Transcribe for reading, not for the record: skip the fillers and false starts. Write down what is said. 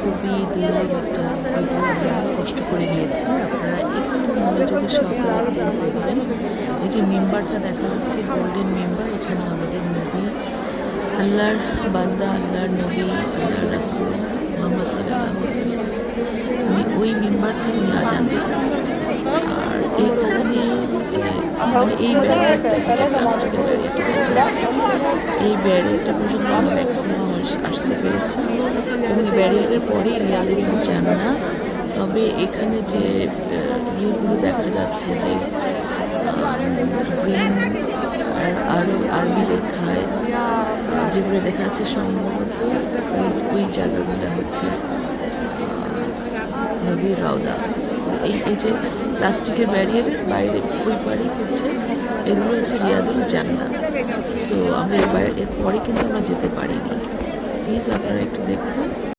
খুবই দুর্লভ একটা ভিডিও আমরা কষ্ট করে নিয়েছি। আপনারা একটু মনোযোগের সহকারে প্লিজ দেখবেন। এই যে মেম্বারটা দেখা যাচ্ছে, গোল্ডেন মেম্বার, এখানে আমাদের নবী, আল্লাহর বান্দা, আল্লাহর নবী, আল্লাহর রাসূল মুহাম্মদ সাল্লাল্লাহু আলাইহি ওয়াসাল্লাম উনি ওই মেম্বার থেকে উনি আজান দিতেন। আর এখানে মানে এই ব্যারিয়ারটা, যেটা প্লাস্টিকের ব্যারিয়ারটা দেখা যাচ্ছে, এই ব্যারিয়ারটা পর্যন্ত আমরা ম্যাক্সিমাম আসতে পেরেছি এবং এই ব্যারিয়ারের পরেই রিয়াদুল জান্নাহ। তবে এখানে যে ইয়েগুলো দেখা যাচ্ছে যে গ্রিন আর আরও আরবি লেখায় যেগুলো দেখা যাচ্ছে, সম্ভবত ওই জায়গাগুলো হচ্ছে নবীর রওদা। এই যে প্লাস্টিকের ব্যারিয়ারের বাইরে ওই পারেই হচ্ছে এগুলো হচ্ছে রিয়াদুল জান্নাহ। সো আমরা এর পরে কিন্তু আমরা যেতে পারিনি। প্লিজ আপনারা একটু দেখুন।